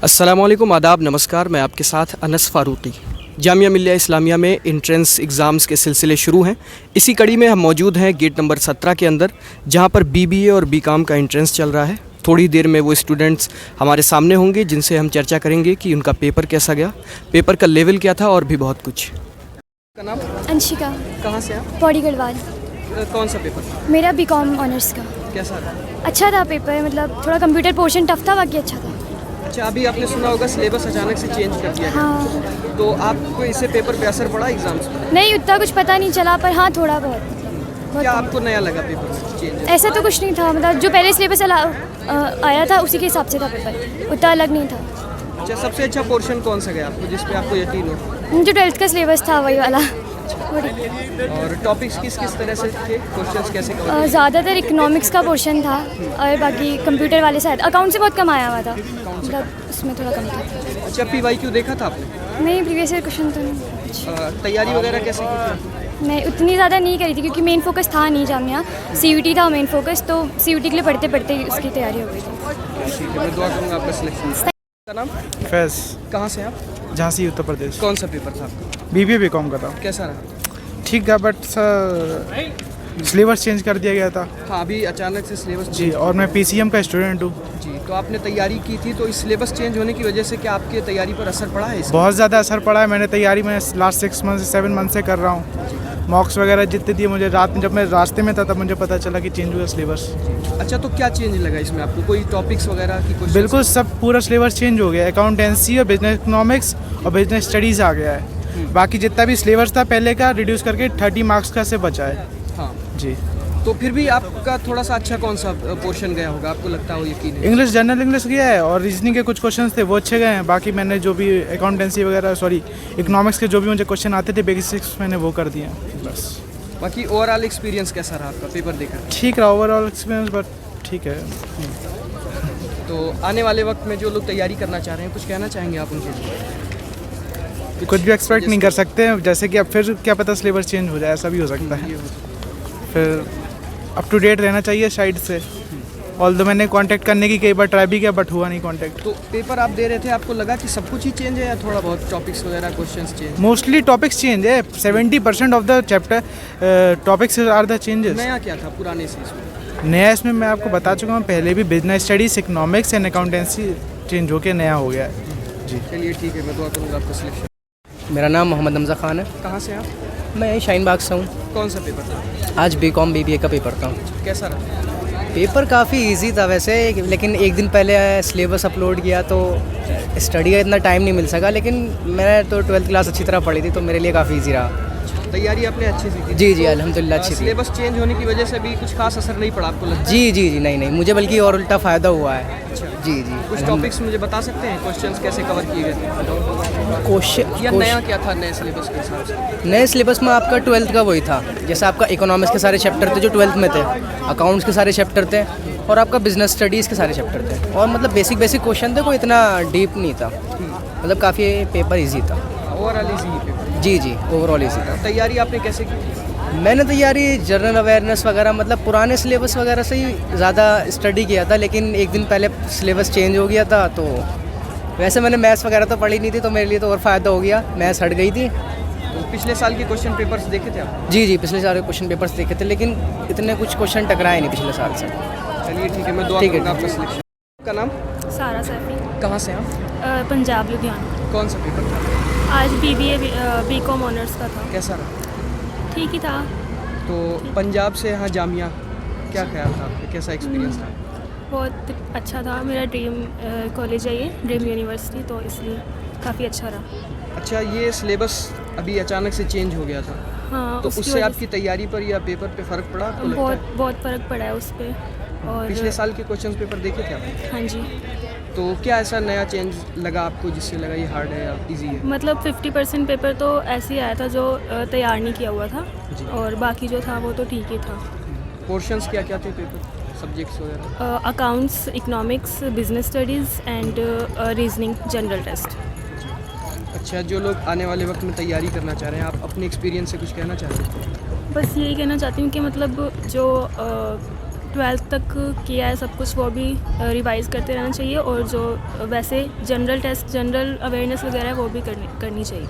अस्सलामुअलैकुम, आदाब, नमस्कार। मैं आपके साथ अनस फ़ारूकी। जामिया मिल्लिया इस्लामिया में इंट्रेंस एग्ज़ाम्स के सिलसिले शुरू हैं। इसी कड़ी में हम मौजूद हैं गेट नंबर 17 के अंदर, जहां पर बीबीए और बीकॉम का इंट्रेंस चल रहा है। थोड़ी देर में वो स्टूडेंट्स हमारे सामने होंगे जिनसे हम चर्चा करेंगे कि उनका पेपर कैसा गया, पेपर का लेवल क्या था और भी बहुत कुछ। का नाम? अंशिका। कहाँ से आप? पौड़ी गढ़वाल। कौन सा पेपर? मेरा बीकॉम ऑनर्स का। कैसा रहा? अच्छा था पेपर, मतलब थोड़ा कंप्यूटर पोर्शन टफ था, बाकी अच्छा था। अच्छा, अभी आपने सुना होगा सिलेबस अचानक से चेंज कर दिया गया। हाँ, तो आपको इससे पेपर पे असर पड़ा एग्ज़ाम्स में? नहीं उतना कुछ पता नहीं चला, पर हाँ थोड़ा बहुत बहुत क्या कम। आपको नया लगा पेपर में चेंज? ऐसा तो कुछ नहीं था, मतलब जो पहले सिलेबस आया था उसी के हिसाब से था पेपर, उतना अलग नहीं था। अच्छा, सबसे अच्छा पोर्शन कौन सा गया आपको जिस पे आपको यकीन हो? जो 12th का सिलेबस था वही वाला। और टॉपिक्स किस किस तरह से थे, क्वेश्चंस कैसे कवर? ज़्यादातर इकोनॉमिक्स का पोर्शन था और बाकी कंप्यूटर वाले शायद अकाउंट से बहुत कम आया हुआ था, मतलब उसमें थोड़ा कम था। अच्छा, PYQ देखा था आपने? नहीं, प्रीवियस ईयर क्वेश्चन तो नहीं। तैयारी वगैरह कैसे की थी? नहीं उतनी ज़्यादा नहीं करी थी क्योंकि मेन फोकस था नहीं जामिया, CUT था मेन फोकस, तो CUT के लिए पढ़ते पढ़ते उसकी तैयारी हो गई थी। ठीक है, मैं दुआ करूँगा आपका सिलेक्शन। का नाम? फैज़। कहाँ से आप? झांसी उत्तर प्रदेश। कौन सा पेपर था आपका? बीबीए बीकॉम का था। कैसा रहा? ठीक है, बट सर सिलेबस चेंज कर दिया गया था। हाँ, अभी अचानक से सिलेबस जी, और मैं PCM का स्टूडेंट हूँ। जी, तो आपने तैयारी की थी, तो इस सिलेबस चेंज होने की वजह से क्या आपकी तैयारी पर असर पड़ा है इसका? बहुत ज़्यादा असर पड़ा है। मैंने तैयारी में लास्ट 6 मंथ से 7 मंथ से कर रहा हूँ। मॉक्स वगैरह जितने दिए मुझे, रात में जब मैं रास्ते में था तब मुझे पता चला कि चेंज हुआ सिलेबस। अच्छा, तो क्या चेंज लगा इसमें आपको? कोई टॉपिक्स वगैरह की कुछ? बिल्कुल, सब पूरा सिलेबस चेंज हो गया। अकाउंटेंसी और बिजनेस इकोनॉमिक्स और बिजनेस स्टडीज़ आ गया है। बाकी जितना भी सिलेबस था पहले का रिड्यूस करके 30 मार्क्स का से बचा है। हाँ जी। तो फिर भी आपका थोड़ा सा अच्छा कौन सा पोर्शन गया होगा, आपको लगता हो यकीन है? इंग्लिश, जनरल इंग्लिश गया है और रीजनिंग के कुछ क्वेश्चंस थे वो अच्छे गए हैं। बाकी मैंने जो भी अकाउंटेंसी वगैरह इकोनॉमिक्स के जो भी मुझे क्वेश्चन आते थे बेसिक्स मैंने वो कर दिए हैं बस। बाकी ओवरऑल एक्सपीरियंस कैसा रहा आपका पेपर देखा? ठीक रहा ओवरऑल एक्सपीरियंस, बट ठीक है। तो आने वाले वक्त में जो लोग तैयारी करना चाह रहे हैं, कुछ कहना चाहेंगे आप उनके लिए? कुछ भी एक्सपेक्ट नहीं कर सकते हैं, जैसे कि अब फिर क्या पता सिलेबस चेंज हो जाए, ऐसा भी हो सकता है। फिर अप टू डेट रहना चाहिए साइड से। ऑल्दो मैंने कांटेक्ट करने की कई बार ट्राई भी किया बट हुआ नहीं कांटेक्ट। तो पेपर आप दे रहे थे, आपको लगा कि सब कुछ ही चेंज है या थोड़ा बहुत टॉपिक्स वगैरह questions change? Mostly topics change है। 70% of the chapter topics are the changes. नया क्या था पुराने से इसमें? नया इसमें मैं आपको बता चुका हूँ पहले भी, business studies, economics and accountancy change होके नया हो गया है। जी चलिए ठीक है, मैं दुआ करूँगा आपका सिलेक्शन। मेरा नाम मोहम्मद हमज़ा ख़ान है। कहाँ से आप? मैं यही शाहीन बाग से हूँ। कौन सा पेपर था? आज बीकॉम बीबीए का पेपर था। कैसा रहा? पेपर काफ़ी इजी था वैसे, लेकिन एक दिन पहले सिलेबस अपलोड किया तो स्टडी का इतना टाइम नहीं मिल सका, लेकिन मैंने तो 12th क्लास अच्छी तरह पढ़ी थी तो मेरे लिए काफ़ी इजी रहा। तैयारी आपने अच्छी सी की? जी जी, अल्हम्दुलिल्लाह अच्छी थी। सिलेबस चेंज होने की वजह से भी कुछ खास असर नहीं पड़ा आपको लगता है? जी जी जी, नहीं मुझे बल्कि और उल्टा फ़ायदा हुआ है। जी जी। कुछ टॉपिक्स मुझे बता सकते हैं, क्वेश्चंस कैसे कवर किए गए थे? क्वेश्चन या नया क्या था नए सिलेबस के हिसाब से? नए सिलेबस में आपका 12th का वही था, जैसे आपका इकोनॉमिक्स के सारे चैप्टर थे जो 12th में थे, अकाउंट्स के सारे चैप्टर थे और आपका बिजनेस स्टडीज़ के सारे चैप्टर थे, और मतलब बेसिक क्वेश्चन थे, कोई इतना डीप नहीं था, मतलब काफ़ी पेपर इजी था। Overall easy paper? जी जी, ओवरऑल इजी था। तैयारी आपने कैसे की? मैंने तैयारी जनरल अवेयरनेस वगैरह, मतलब पुराने सिलेबस वगैरह से ही ज़्यादा स्टडी किया था, लेकिन एक दिन पहले सिलेबस चेंज हो गया था तो वैसे मैंने मैथ्स वगैरह तो पढ़ी नहीं थी तो मेरे लिए तो और फ़ायदा हो गया, मैथ्स हट गई थी। तो पिछले साल के क्वेश्चन पेपर्स देखे थे आप? जी जी, पिछले साल के क्वेश्चन पेपर्स देखे थे, लेकिन इतने कुछ क्वेश्चन टकराए नहीं पिछले साल से। चलिए ठीक है, मैं दुआ ठीक है, करूँगा आपका सिलेक्शन। का नाम? सारा सैफी। कहाँ से आप? पंजाब लुधियाना। कौन सा पेपर था? आज बीबीए बीकॉम ऑनर्स का था। कैसा रहा? ठीक ही था। तो पंजाब से यहाँ जामिया, क्या ख्याल था आपका, कैसा एक्सपीरियंस रहा? बहुत अच्छा था, मेरा ड्रीम कॉलेज है ये, ड्रीम यूनिवर्सिटी, तो इसलिए काफ़ी अच्छा रहा। अच्छा, ये सिलेबस अभी अचानक से चेंज हो गया था, हाँ, तो उसकी उससे वजह आपकी तैयारी पर या पेपर पे फ़र्क पड़ा आपको से लगता है? बहुत फ़र्क पड़ा है उस पर। और पिछले साल के क्वेश्चन पेपर देखे थे आपने? हाँ जी, तो क्या ऐसा नया चेंज लगा आपको जिससे लगा ये हार्ड है या इजी है? मतलब 50% पेपर तो ऐसे ही आया था जो तैयार नहीं किया हुआ था, और बाकी जो था वो तो ठीक ही था। पोर्शंस क्या क्या थे पेपर, सब्जेक्ट्स वगैरह? Accounts, economics, business studies and reasoning, general test. अच्छा, जो लोग आने वाले वक्त में तैयारी करना चाह रहे हैं, आप अपने एक्सपीरियंस से कुछ कहना चाह रहे हैं? बस यही कहना चाहती हूँ कि मतलब जो 12th तक किया है सब कुछ, वो भी रिवाइज़ करते रहना चाहिए, और जो वैसे जनरल टेस्ट, जनरल अवेयरनेस वगैरह है वो भी करनी चाहिए।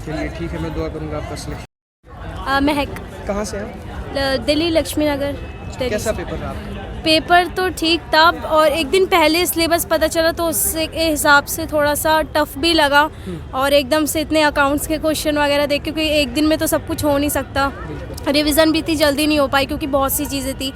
चलिए ठीक है, मैं दुआ करूँगा आपका सिलेक्शन। महक, कहाँ से हैं? दिल्ली लक्ष्मी नगर। कैसा पेपर रहा आपका? पेपर तो ठीक था, और एक दिन पहले सिलेबस पता चला तो उससे के हिसाब से थोड़ा सा टफ भी लगा, और एकदम से इतने अकाउंट्स के क्वेश्चन वगैरह देख, क्योंकि एक दिन में तो सब कुछ हो नहीं सकता। रिवीजन भी इतनी जल्दी नहीं हो पाई क्योंकि बहुत सी चीज़ें थी,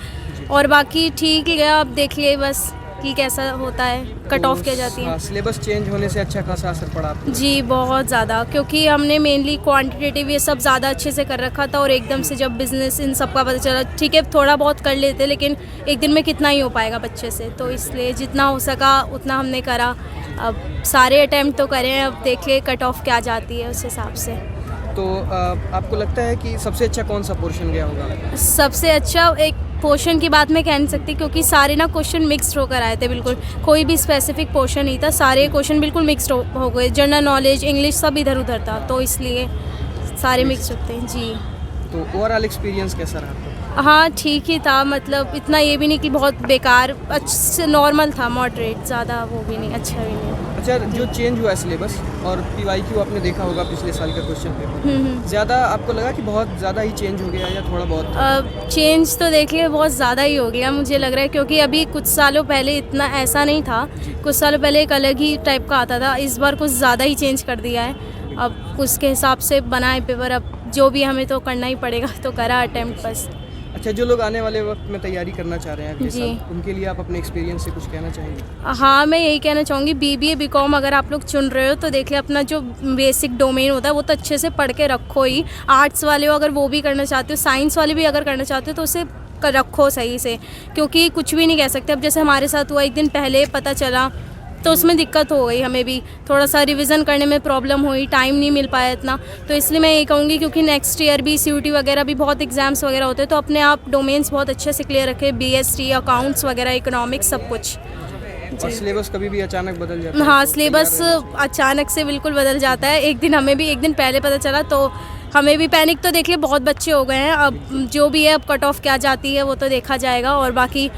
और बाकी ठीक ही गया। अब देख लिए बस कि कैसा होता है, कट ऑफ क्या जाती है। सिलेबस चेंज होने से अच्छा खासा असर पड़ा आपको? जी बहुत ज़्यादा, क्योंकि हमने मेनली क्वांटिटेटिव ये सब ज़्यादा अच्छे से कर रखा था, और एकदम से जब बिज़नेस इन सब का पता चला, ठीक है थोड़ा बहुत कर लेते लेकिन एक दिन में कितना ही हो पाएगा बच्चे से, तो इसलिए जितना हो सका उतना हमने करा। अब सारे अटैम्प्ट तो करें, अब देख ले कट ऑफ क्या जाती है उस हिसाब से। तो आपको लगता है कि सबसे अच्छा कौन सा पोर्शन गया होगा? सबसे अच्छा एक पोर्शन की बात मैं कह नहीं सकती, क्योंकि सारे ना क्वेश्चन मिक्स्ड होकर आए थे, बिल्कुल कोई भी स्पेसिफिक पोर्शन नहीं था, सारे क्वेश्चन बिल्कुल मिक्स्ड हो गए। जनरल नॉलेज, इंग्लिश सब इधर उधर था, तो इसलिए सारे मिक्स होते हैं जी। तो ओवरऑल एक्सपीरियंस कैसा रहा आपका? हाँ ठीक ही था, मतलब इतना ये भी नहीं कि बहुत बेकार, अच्छे नॉर्मल था, मॉडरेट, ज़्यादा वो भी नहीं, अच्छा भी नहीं। अच्छा, जो चेंज हुआ है सिलेबस और PYQ आपने देखा होगा पिछले साल का क्वेश्चन पेपर, ज़्यादा आपको लगा कि बहुत ज़्यादा ही चेंज हो गया या थोड़ा बहुत? चेंज तो देखिए बहुत ज़्यादा ही हो गया मुझे लग रहा है, क्योंकि अभी कुछ सालों पहले इतना ऐसा नहीं था, कुछ सालों पहले एक अलग ही टाइप का आता था, इस बार कुछ ज़्यादा ही चेंज कर दिया है। अब उसके हिसाब से बनाए पेपर, अब जो भी हमें तो करना ही पड़ेगा, तो करा अटेम्प्ट बस। अच्छा, जो लोग आने वाले वक्त में तैयारी करना चाह रहे हैं अगले जी। साल, उनके लिए आप अपने एक्सपीरियंस से कुछ कहना चाहेंगे? हाँ मैं यही कहना चाहूँगी, BBA BCom अगर आप लोग चुन रहे हो तो देखिए अपना जो बेसिक डोमेन होता है वो तो अच्छे से पढ़ के रखो ही। आर्ट्स वाले हो अगर वो भी करना चाहते हो, साइंस वाले भी अगर करना चाहते हो तो उसे रखो सही से, क्योंकि कुछ भी नहीं कह सकते। अब जैसे हमारे साथ हुआ, एक दिन पहले पता चला तो उसमें दिक्कत हो गई, हमें भी थोड़ा सा रिवीजन करने में प्रॉब्लम हुई, टाइम नहीं मिल पाया इतना। तो इसलिए मैं ये कहूँगी, क्योंकि नेक्स्ट ईयर भी CUT वगैरह भी बहुत एग्जाम्स वगैरह होते हैं, तो अपने आप डोमेन्स बहुत अच्छे से क्लियर रखें, BST, अकाउंट्स वगैरह, इकोनॉमिक्स, सब कुछ। और सिलेबस कभी भी अचानक बदल जाता है? हाँ सिलेबस अचानक से बिल्कुल बदल जाता है। एक दिन हमें भी एक दिन पहले पता चला तो हमें भी पैनिक, तो देखिए बहुत बच्चे हो गए हैं। अब जो भी है, अब कट ऑफ क्या जाती है वो तो देखा जाएगा, और बाकी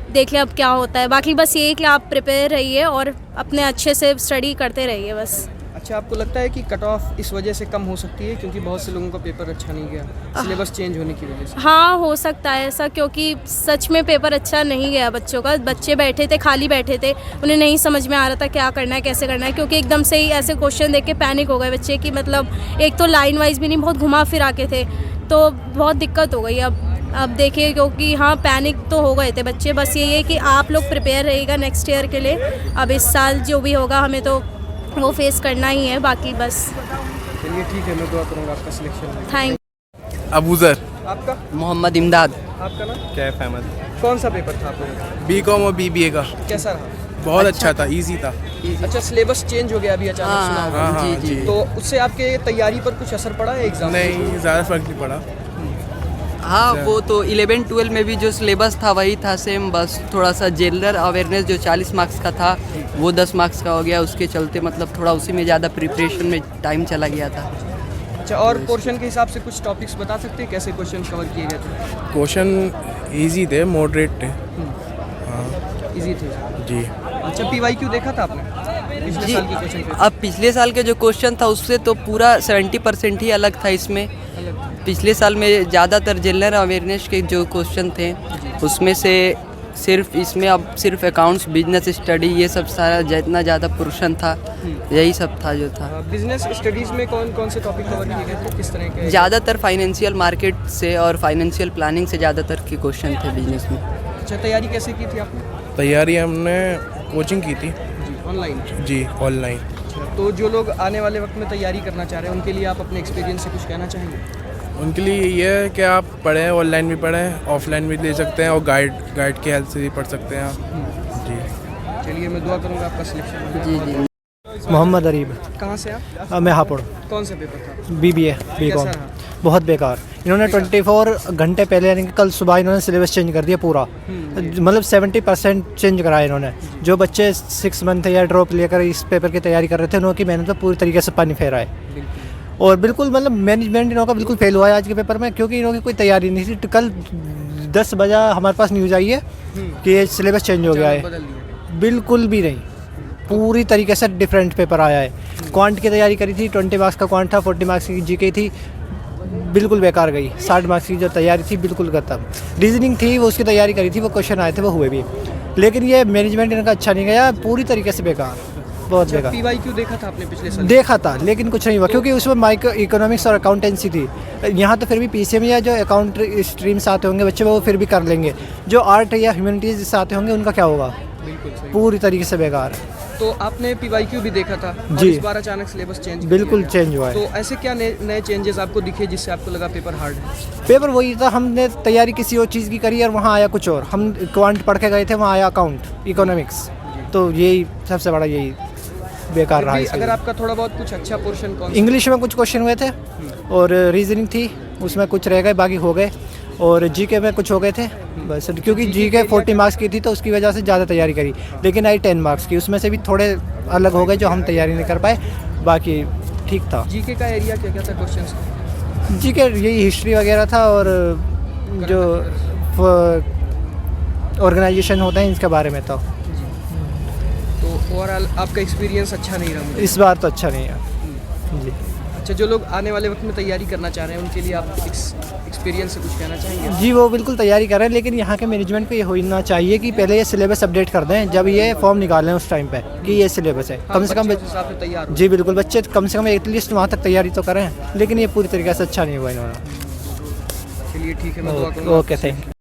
देख ले अब क्या होता है। बाकी बस ये कि आप प्रिपेयर रहिए और अपने अच्छे से स्टडी करते रहिए बस। अच्छा, आपको लगता है कि कट ऑफ इस वजह से कम हो सकती है क्योंकि बहुत से लोगों का पेपर अच्छा नहीं गया सिलेबस चेंज होने की वजह से? हाँ हो सकता है ऐसा, क्योंकि सच में पेपर अच्छा नहीं गया बच्चों का। बच्चे बैठे थे, खाली बैठे थे, उन्हें नहीं समझ में आ रहा था क्या करना है, कैसे करना है, क्योंकि एकदम से ही ऐसे क्वेश्चन देख के पैनिक हो गए बच्चे कि मतलब एक तो लाइन वाइज भी नहीं, बहुत घुमा फिरा के थे, तो बहुत दिक्कत हो गई। अब देखिए, क्योंकि हाँ पैनिक तो हो गए थे बच्चे। बस यही है कि आप लोग प्रिपेयर रहिएगा नेक्स्ट ईयर के लिए। अब इस साल जो भी होगा हमें तो वो फेस करना ही है, बाकी बस। चलिए ठीक है, मैं दुआ करूँगा आपका सिलेक्शन। थैंक। अबूज़र। आपका? मोहम्मद इमदाद। आपका नाम? कैफ अहमद। कौन सा पेपर था आपका? BCom और BBA का। कैसा रहा? बहुत अच्छा था, इजी था। अच्छा, सिलेबस चेंज हो गया अभी अचानक, सुना होगा। हाँ, जी। तो उससे आपके तैयारी पर कुछ असर पड़ा है एग्जाम? नहीं, ज़्यादा फर्क नहीं पड़ा। हाँ वो तो 11-12 में भी जो सिलेबस था वही था सेम, बस थोड़ा सा जनरल अवेयरनेस जो 40 मार्क्स का था वो 10 मार्क्स का हो गया। उसके चलते मतलब थोड़ा उसी में ज़्यादा प्रिपरेशन में टाइम चला गया था। अच्छा, और पोर्शन के हिसाब से कुछ टॉपिक्स बता सकते हैं कैसे क्वेश्चन कवर किए गए थे? क्वेश्चन इजी थे, मॉडरेट थे। इजी थे जी। अच्छा, PYQ देखा था आपने पिछले साल की क्वेश्चन पेपर? अब पिछले साल के जो क्वेश्चन था उससे तो पूरा 70% ही अलग था इसमें। पिछले साल में ज़्यादातर जनरल अवेयरनेस के जो क्वेश्चन थे उसमें से सिर्फ इसमें अब सिर्फ अकाउंट्स, बिजनेस स्टडी, ये सब सारा जितना ज़्यादा पोर्शन था यही सब था जो था। बिजनेस स्टडीज़ में कौन कौन से टॉपिक कवर किए गए थे, किस तरह के? ज़्यादातर फाइनेंशियल मार्केट से और फाइनेंशियल प्लानिंग से ज़्यादातर के क्वेश्चन थे बिजनेस में। अच्छा, तैयारी कैसे की थी आपने? तैयारी हमने कोचिंग की थी। ऑनलाइन? जी, ऑनलाइन। तो जो लोग आने वाले वक्त में तैयारी करना चाह रहे हैं उनके लिए आप अपने एक्सपीरियंस से कुछ कहना चाहेंगे? उनके लिए ये है कि आप पढ़ें, ऑनलाइन भी पढ़ें, ऑफलाइन भी ले सकते हैं, और गाइड की हेल्प से भी पढ़ सकते हैं आप। जी। चलिए, मैं दुआ करूँगा आपका सिलेक्शन। जी। मोहम्मद अरीब। कहाँ से आप? मैं हापुड़। कौन सा पेपर था? BBA BCom। रहा? बहुत बेकार। इन्होंने 24 घंटे पहले, यानी कि कल सुबह इन्होंने सिलेबस चेंज कर दिया पूरा, मतलब 70% चेंज कराया इन्होंने। जो बच्चे 6 मंथ या ड्रॉप लेकर इस पेपर की तैयारी कर रहे थे, उनकी मेहनत तो पूरी तरीके से पानी फेरा है। और बिल्कुल मतलब मैनेजमेंट इन्हों का बिल्कुल फेल हुआ है आज के पेपर में, क्योंकि इन्हों की कोई तैयारी नहीं थी। कल 10 बजे हमारे पास न्यूज़ आई है कि ये सिलेबस चेंज हो गया है। बदल लिया। बिल्कुल भी नहीं, पूरी तरीके से डिफरेंट पेपर आया है। क्वांट की तैयारी करी थी, 20 मार्क्स का क्वांट था, 40 मार्क्स की जीके थी, बिल्कुल बेकार गई। 60 मार्क्स की जो तैयारी थी बिल्कुल खत्म। रीजनिंग थी वो उसकी तैयारी करी थी, वो क्वेश्चन आए थे वो हुए भी, लेकिन ये मैनेजमेंट इनका अच्छा नहीं गया, पूरी तरीके से बेकार, बहुत बेकार। PYQ देखा था आपने पिछले साल? देखा था लेकिन कुछ नहीं हुआ, क्योंकि उसमें माइक्रो इकोनॉमिक्स और अकाउंटेंसी थी। यहाँ तो फिर भी PCM या जो अकाउंट स्ट्रीम से आते होंगे बच्चे वो फिर भी कर लेंगे, जो आर्ट या ह्यूमैनिटीज़ से आते होंगे उनका क्या होगा? बिल्कुल सही। पूरी तरीके से बेकार है। तो आपने PYQ भी देखा था और जी। इस बार अचानक सिलेबस चेंज कर बिल्कुल दिया गया। चेंज हुआ है। तो ऐसे क्या नए चेंजेस आपको दिखे जिससे आपको लगा पेपर हार्ड है? पेपर वही था, हमने तैयारी किसी और चीज़ की करी और वहाँ आया कुछ और। हम क्वांट पढ़ के गए थे, वहाँ आया अकाउंट इकोनॉमिक्स, तो यही सबसे बड़ा यही बेकार रहा। अगर आपका थोड़ा बहुत कुछ अच्छा पोर्शन कौन सा? इंग्लिश में कुछ क्वेश्चन हुए थे और रीजनिंग थी, उसमें कुछ रह गए, बाकी हो गए। और जीके में कुछ हो गए थे बस, क्योंकि जीके 40 मार्क्स की थी तो उसकी वजह से ज़्यादा तैयारी करी, लेकिन आई 10 मार्क्स की, उसमें से भी थोड़े अलग हो गए जो हम तैयारी नहीं कर पाए, बाकी ठीक था। जीके का एरिया क्या क्या था क्वेश्चन? जीके यही हिस्ट्री वगैरह था और जो ऑर्गेनाइजेशन होते हैं इसके बारे में था। तो ओवरऑल आपका एक्सपीरियंस अच्छा नहीं रहा? इस बार तो अच्छा नहीं है जी। अच्छा, जो लोग आने वाले वक्त में तैयारी करना चाह रहे हैं उनके लिए आप एक्सपीरियंस से कुछ कहना चाहेंगे? जी वो बिल्कुल तैयारी कर रहे हैं, लेकिन यहाँ के मैनेजमेंट को ये होना चाहिए कि पहले ये सिलेबस अपडेट कर दें जब ये फॉर्म निकालें उस टाइम पे कि ये सिलेबस है। कम से कम बच्चे उस हिसाब से तैयार हो। जी बिल्कुल, बच्चे कम से कम एटलीस्ट वहाँ तक तैयारी तो करें, लेकिन ये पूरी तरीके से अच्छा नहीं हुआ इन्होंने। चलिए ठीक है, मैं दुआ करूँगा। Okay, thank you.